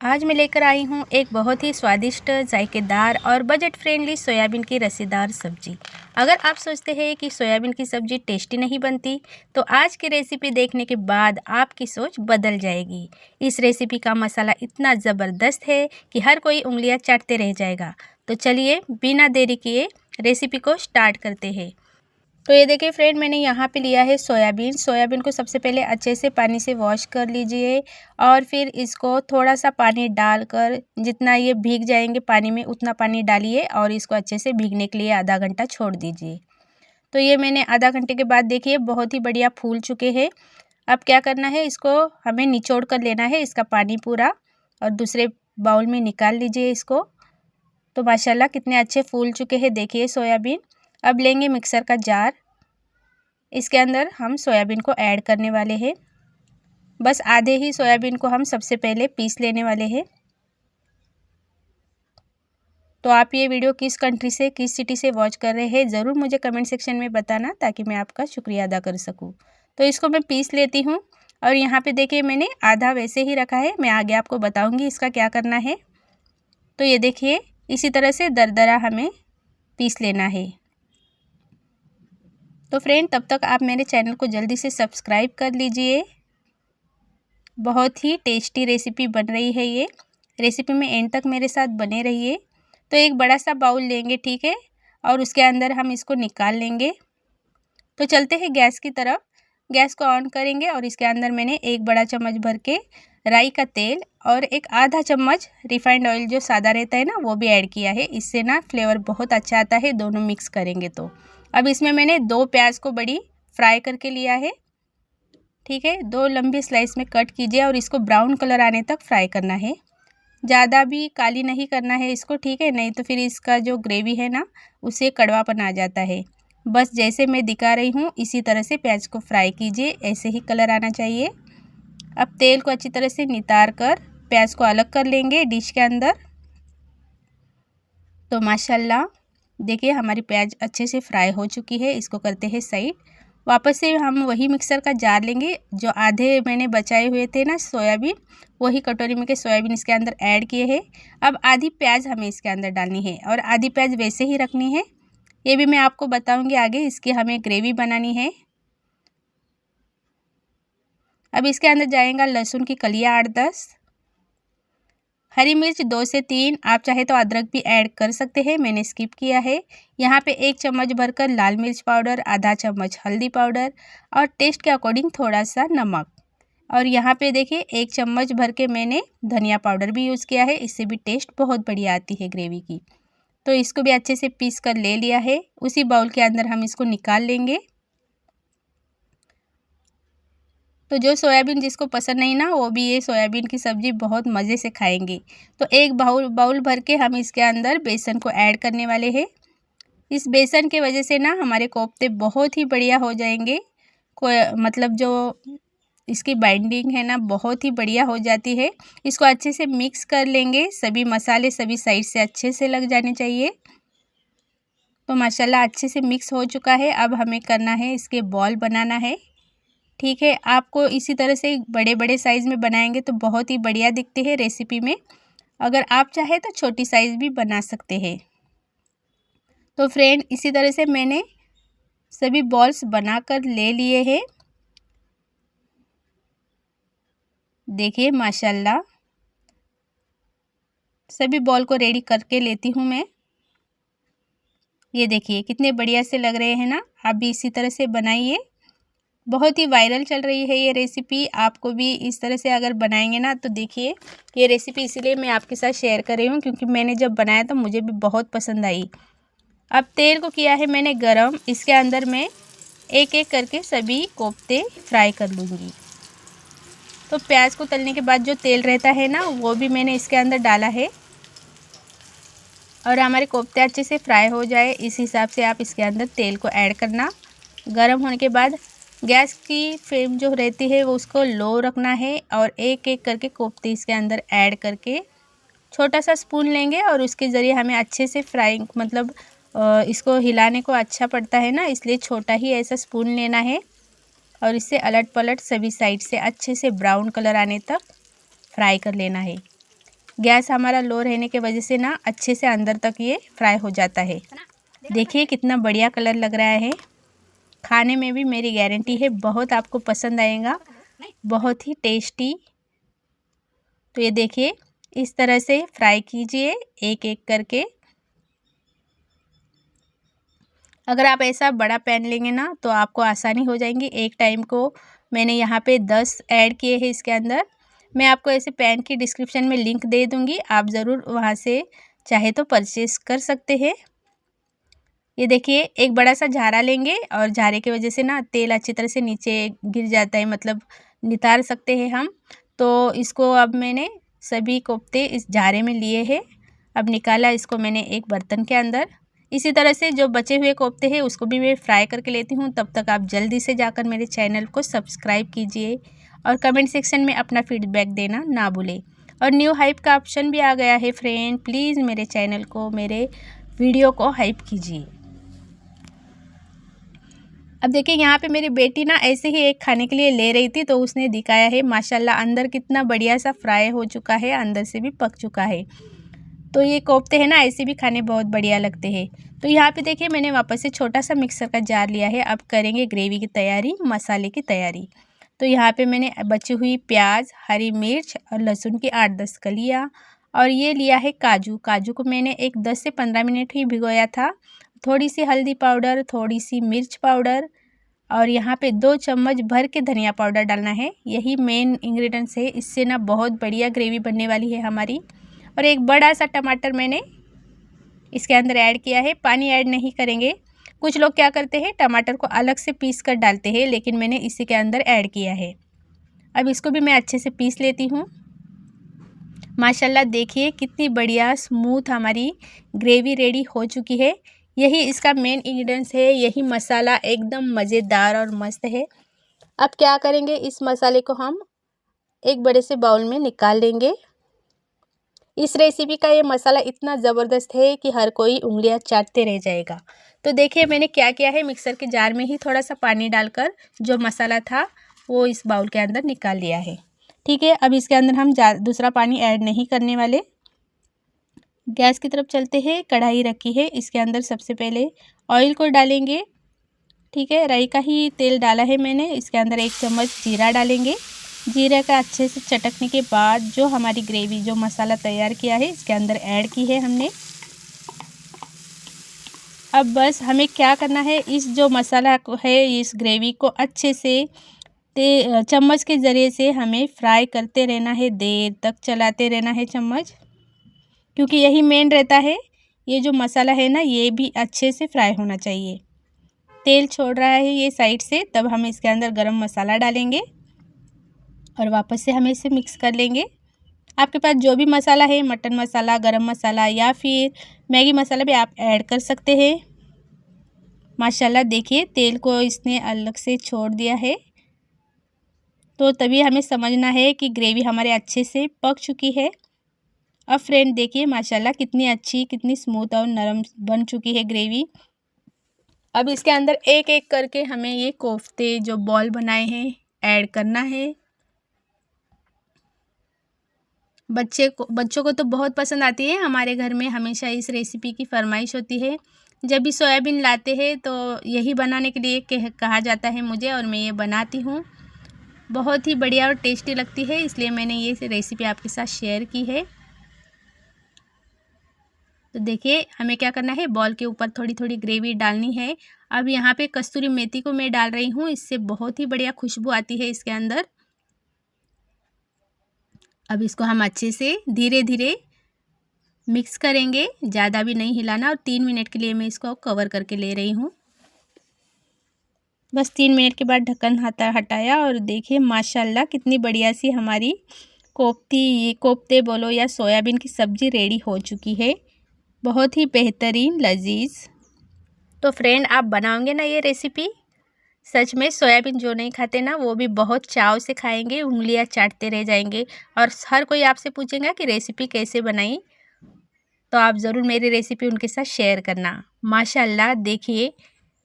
आज मैं लेकर आई हूँ एक बहुत ही स्वादिष्ट, जायकेदार और बजट फ्रेंडली सोयाबीन की रसेदार सब्जी। अगर आप सोचते हैं कि सोयाबीन की सब्जी टेस्टी नहीं बनती, तो आज की रेसिपी देखने के बाद आपकी सोच बदल जाएगी। इस रेसिपी का मसाला इतना ज़बरदस्त है कि हर कोई उंगलियां चाटते रह जाएगा। तो चलिए बिना देरी किए रेसिपी को स्टार्ट करते हैं। तो ये देखिए फ्रेंड, मैंने यहाँ पे लिया है सोयाबीन। सोयाबीन को सबसे पहले अच्छे से पानी से वॉश कर लीजिए और फिर इसको थोड़ा सा पानी डालकर, जितना ये भीग जाएंगे पानी में उतना पानी डालिए और इसको अच्छे से भीगने के लिए आधा घंटा छोड़ दीजिए। तो ये मैंने आधा घंटे के बाद देखिए बहुत ही बढ़िया फूल चुके हैं। अब क्या करना है, इसको हमें निचोड़ कर लेना है इसका पानी पूरा, और दूसरे बाउल में निकाल लीजिए इसको। तो माशाल्लाह कितने अच्छे फूल चुके हैं देखिए सोयाबीन। अब लेंगे मिक्सर का जार, इसके अंदर हम सोयाबीन को ऐड करने वाले हैं। बस आधे ही सोयाबीन को हम सबसे पहले पीस लेने वाले हैं। तो आप ये वीडियो किस कंट्री से, किस सिटी से वॉच कर रहे हैं, ज़रूर मुझे कमेंट सेक्शन में बताना, ताकि मैं आपका शुक्रिया अदा कर सकूं। तो इसको मैं पीस लेती हूं। और यहाँ पे देखिए मैंने आधा वैसे ही रखा है, मैं आगे आपको बताऊँगी इसका क्या करना है। तो ये देखिए इसी तरह से दरदरा हमें पीस लेना है। तो फ्रेंड, तब तक आप मेरे चैनल को जल्दी से सब्सक्राइब कर लीजिए। बहुत ही टेस्टी रेसिपी बन रही है ये। रेसिपी में एंड तक मेरे साथ बने रहिए। तो एक बड़ा सा बाउल लेंगे, ठीक है, और उसके अंदर हम इसको निकाल लेंगे। तो चलते हैं गैस की तरफ। गैस को ऑन करेंगे और इसके अंदर मैंने एक बड़ा चम्मच भर के राई का तेल और एक आधा चम्मच रिफाइंड ऑयल जो सादा रहता है ना, वो भी ऐड किया है। इससे ना फ्लेवर बहुत अच्छा आता है दोनों मिक्स करेंगे तो। अब इसमें मैंने 2 प्याज को बड़ी फ्राई करके लिया है, ठीक है। 2 लंबी स्लाइस में कट कीजिए और इसको ब्राउन कलर आने तक फ्राई करना है। ज़्यादा भी काली नहीं करना है इसको, ठीक है, नहीं तो फिर इसका जो ग्रेवी है ना उसे कड़वापन आ जाता है। बस जैसे मैं दिखा रही हूँ इसी तरह से प्याज को फ्राई कीजिए, ऐसे ही कलर आना चाहिए। अब तेल को अच्छी तरह से नितार कर प्याज को अलग कर लेंगे डिश के अंदर। तो माशाल्लाह देखिए हमारी प्याज अच्छे से फ्राई हो चुकी है। इसको करते हैं साइड। वापस से हम वही मिक्सर का जार लेंगे, जो आधे मैंने बचाए हुए थे ना सोयाबीन, वही कटोरी में के सोयाबीन इसके अंदर ऐड किए हैं। अब आधी प्याज हमें इसके अंदर डालनी है और आधी प्याज वैसे ही रखनी है। ये भी मैं आपको बताऊंगी आगे, इसकी हमें ग्रेवी बनानी है। अब इसके अंदर जाएगा लहसुन की कलियाँ 8-10, हरी मिर्च 2 से 3, आप चाहे तो अदरक भी ऐड कर सकते हैं, मैंने स्किप किया है। यहाँ पे 1 चम्मच भरकर लाल मिर्च पाउडर, आधा चम्मच हल्दी पाउडर और टेस्ट के अकॉर्डिंग थोड़ा सा नमक। और यहाँ पे देखिए 1 चम्मच भर के मैंने धनिया पाउडर भी यूज़ किया है, इससे भी टेस्ट बहुत बढ़िया आती है ग्रेवी की। तो इसको भी अच्छे से पीस कर ले लिया है। उसी बाउल के अंदर हम इसको निकाल लेंगे। तो जो सोयाबीन जिसको पसंद नहीं ना, वो भी ये सोयाबीन की सब्ज़ी बहुत मज़े से खाएंगे। तो एक बाउल भर के हम इसके अंदर बेसन को ऐड करने वाले हैं। इस बेसन के वजह से ना हमारे कोफ्ते बहुत ही बढ़िया हो जाएंगे। मतलब जो इसकी बाइंडिंग है ना बहुत ही बढ़िया हो जाती है। इसको अच्छे से मिक्स कर लेंगे, सभी मसाले सभी साइड से अच्छे से लग जाने चाहिए। तो माशाल्लाह अच्छे से मिक्स हो चुका है। अब हमें करना है, इसके बॉल बनाना है, ठीक है। आपको इसी तरह से बड़े बड़े साइज़ में बनाएंगे तो बहुत ही बढ़िया दिखते हैं रेसिपी में। अगर आप चाहे तो छोटी साइज़ भी बना सकते हैं। तो फ्रेंड, इसी तरह से मैंने सभी बॉल्स बनाकर ले लिए हैं। देखिए माशाल्लाह सभी बॉल को रेडी करके लेती हूँ मैं। ये देखिए कितने बढ़िया से लग रहे हैं ना। आप भी इसी तरह से बनाइए। बहुत ही वायरल चल रही है ये रेसिपी। आपको भी इस तरह से अगर बनाएंगे ना, तो देखिए ये रेसिपी इसीलिए मैं आपके साथ शेयर कर रही हूँ, क्योंकि मैंने जब बनाया तो मुझे भी बहुत पसंद आई। अब तेल को किया है मैंने गरम, इसके अंदर मैं एक एक करके सभी कोफ्ते फ्राई कर लूँगी। तो प्याज को तलने के बाद जो तेल रहता है ना, वो भी मैंने इसके अंदर डाला है। और हमारे कोफ्ते अच्छे से फ्राई हो जाए इस हिसाब से आप इसके अंदर तेल को ऐड करना। गर्म होने के बाद गैस की फ्लेम जो रहती है वो उसको लो रखना है और एक एक करके कोफ्ते इसके अंदर ऐड करके छोटा सा स्पून लेंगे और उसके ज़रिए हमें अच्छे से फ्राइंग, मतलब इसको हिलाने को अच्छा पड़ता है ना, इसलिए छोटा ही ऐसा स्पून लेना है। और इससे अलट पलट सभी साइड से अच्छे से ब्राउन कलर आने तक फ्राई कर लेना है। गैस हमारा लो रहने के वजह से ना अच्छे से अंदर तक ये फ्राई हो जाता है। देखिए कितना बढ़िया कलर लग रहा है। खाने में भी मेरी गारंटी है बहुत आपको पसंद आएगा, बहुत ही टेस्टी। तो ये देखिए इस तरह से फ्राई कीजिए एक एक करके। अगर आप ऐसा बड़ा पैन लेंगे ना तो आपको आसानी हो जाएंगी। एक टाइम को मैंने यहाँ पे 10 ऐड किए हैं इसके अंदर। मैं आपको ऐसे पैन की डिस्क्रिप्शन में लिंक दे दूँगी, आप ज़रूर वहाँ से चाहे तो परचेस कर सकते हैं। ये देखिए एक बड़ा सा झारा लेंगे और झारे की वजह से ना तेल अच्छी तरह से नीचे गिर जाता है, मतलब नितार सकते हैं हम। तो इसको अब मैंने सभी कोफ्ते इस झारे में लिए हैं। अब निकाला इसको मैंने एक बर्तन के अंदर। इसी तरह से जो बचे हुए कोफ्ते हैं उसको भी मैं फ्राई करके लेती हूँ। तब तक आप जल्दी से जाकर मेरे चैनल को सब्सक्राइब कीजिए और कमेंट सेक्शन में अपना फीडबैक देना ना भूलें। और न्यू हाइप का ऑप्शन भी आ गया है फ्रेंड, प्लीज़ मेरे चैनल को, मेरे वीडियो को हाइप कीजिए। अब देखिए यहाँ पे मेरी बेटी ना ऐसे ही एक खाने के लिए ले रही थी तो उसने दिखाया है, माशाल्लाह अंदर कितना बढ़िया सा फ्राई हो चुका है, अंदर से भी पक चुका है। तो ये कोफ्ते हैं ना ऐसे भी खाने बहुत बढ़िया लगते हैं। तो यहाँ पे देखिए मैंने वापस से छोटा सा मिक्सर का जार लिया है। अब करेंगे ग्रेवी की तैयारी, मसाले की तैयारी। तो यहाँ पे मैंने बची हुई प्याज, हरी मिर्च और लहसुन की 8-10 कलियाँ और ये लिया है काजू। काजू को मैंने एक 10 से 15 मिनट ही भिगोया था। थोड़ी सी हल्दी पाउडर, थोड़ी सी मिर्च पाउडर और यहाँ पे 2 चम्मच भर के धनिया पाउडर डालना है। यही मेन इंग्रेडिएंट्स है, इससे ना बहुत बढ़िया ग्रेवी बनने वाली है हमारी। और एक बड़ा सा टमाटर मैंने इसके अंदर ऐड किया है, पानी ऐड नहीं करेंगे। कुछ लोग क्या करते हैं टमाटर को अलग से पीस कर डालते हैं, लेकिन मैंने इसी के अंदर ऐड किया है। अब इसको भी मैं अच्छे से पीस लेती हूँ। माशाल्लाह देखिए कितनी बढ़िया स्मूथ हमारी ग्रेवी रेडी हो चुकी है। यही इसका मेन इंग्रेडिएंट्स है, यही मसाला एकदम मज़ेदार और मस्त है। अब क्या करेंगे, इस मसाले को हम एक बड़े से बाउल में निकाल लेंगे। इस रेसिपी का ये मसाला इतना ज़बरदस्त है कि हर कोई उंगलियां चाटते रह जाएगा। तो देखिए मैंने क्या किया है, मिक्सर के जार में ही थोड़ा सा पानी डालकर जो मसाला था वो इस बाउल के अंदर निकाल लिया है। ठीक है, अब इसके अंदर हम दूसरा पानी ऐड नहीं करने वाले। गैस की तरफ चलते हैं, कढ़ाई रखी है, इसके अंदर सबसे पहले ऑयल को डालेंगे। ठीक है, राई का ही तेल डाला है मैंने। इसके अंदर 1 चम्मच जीरा डालेंगे। जीरे का अच्छे से चटकने के बाद जो हमारी ग्रेवी जो मसाला तैयार किया है इसके अंदर ऐड की है हमने। अब बस हमें क्या करना है, इस जो मसाला है इस ग्रेवी को अच्छे से चम्मच के ज़रिए से हमें फ्राई करते रहना है, देर तक चलाते रहना है चम्मच, क्योंकि यही मेन रहता है। ये जो मसाला है ना ये भी अच्छे से फ्राई होना चाहिए। तेल छोड़ रहा है ये साइड से, तब हम इसके अंदर गरम मसाला डालेंगे और वापस से हमें इसे मिक्स कर लेंगे। आपके पास जो भी मसाला है, मटन मसाला, गरम मसाला या फिर मैगी मसाला भी आप ऐड कर सकते हैं। माशाल्लाह देखिए तेल को इसने अलग से छोड़ दिया है, तो तभी हमें समझना है कि ग्रेवी हमारे अच्छे से पक चुकी है। अब फ्रेंड देखिए माशाल्लाह कितनी अच्छी, कितनी स्मूथ और नरम बन चुकी है ग्रेवी। अब इसके अंदर एक एक करके हमें ये कोफ्ते जो बॉल बनाए हैं ऐड करना है। बच्चों को तो बहुत पसंद आती है। हमारे घर में हमेशा इस रेसिपी की फरमाइश होती है। जब भी सोयाबीन लाते हैं तो यही बनाने के लिए कहा जाता है मुझे, और मैं ये बनाती हूँ। बहुत ही बढ़िया और टेस्टी लगती है, इसलिए मैंने ये रेसिपी आपके साथ शेयर की है। तो देखिए हमें क्या करना है, बॉल के ऊपर थोड़ी थोड़ी ग्रेवी डालनी है। अब यहाँ पे कस्तूरी मेथी को मैं डाल रही हूँ, इससे बहुत ही बढ़िया खुशबू आती है इसके अंदर। अब इसको हम अच्छे से धीरे धीरे मिक्स करेंगे, ज़्यादा भी नहीं हिलाना। और 3 मिनट के लिए मैं इसको कवर करके ले रही हूँ। बस 3 मिनट के बाद ढक्कन हटाया और देखिए माशाल्लाह कितनी बढ़िया सी हमारी कोफ्ते बोलो या सोयाबीन की सब्ज़ी रेडी हो चुकी है, बहुत ही बेहतरीन लजीज। तो फ्रेंड आप बनाओगे ना ये रेसिपी, सच में सोयाबीन जो नहीं खाते ना वो भी बहुत चाव से खाएंगे, उंगलियां चाटते रह जाएंगे। और हर कोई आपसे पूछेगा कि रेसिपी कैसे बनाई, तो आप ज़रूर मेरी रेसिपी उनके साथ शेयर करना। माशाल्लाह देखिए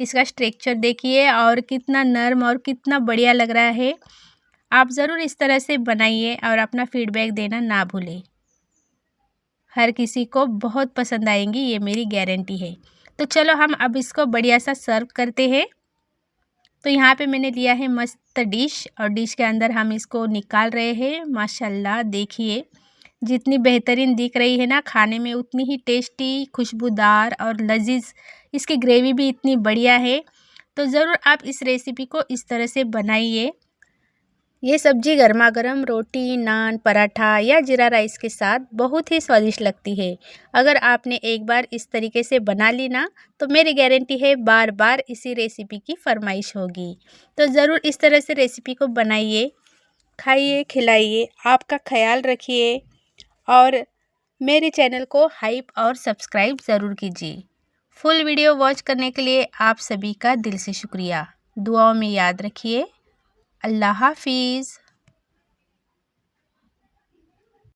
इसका स्ट्रक्चर देखिए और कितना नरम और कितना बढ़िया लग रहा है। आप ज़रूर इस तरह से बनाइए और अपना फीडबैक देना ना भूलें। हर किसी को बहुत पसंद आएंगी, ये मेरी गारंटी है। तो चलो हम अब इसको बढ़िया सा सर्व करते हैं। तो यहाँ पे मैंने लिया है मस्त डिश और डिश के अंदर हम इसको निकाल रहे हैं। माशाल्लाह देखिए जितनी बेहतरीन दिख रही है ना, खाने में उतनी ही टेस्टी, खुशबूदार और लजीज। इसकी ग्रेवी भी इतनी बढ़िया है। तो ज़रूर आप इस रेसिपी को इस तरह से बनाइए। ये सब्जी गर्मा गर्म रोटी, नान, पराठा या जीरा राइस के साथ बहुत ही स्वादिष्ट लगती है। अगर आपने एक बार इस तरीके से बना ली ना, तो मेरी गारंटी है बार बार इसी रेसिपी की फरमाइश होगी। तो ज़रूर इस तरह से रेसिपी को बनाइए, खाइए, खिलाइए, आपका ख्याल रखिए और मेरे चैनल को हाइप और सब्सक्राइब ज़रूर कीजिए। फुल वीडियो वॉच करने के लिए आप सभी का दिल से शुक्रिया। दुआओं में याद रखिए। अल्लाह हाफिज़।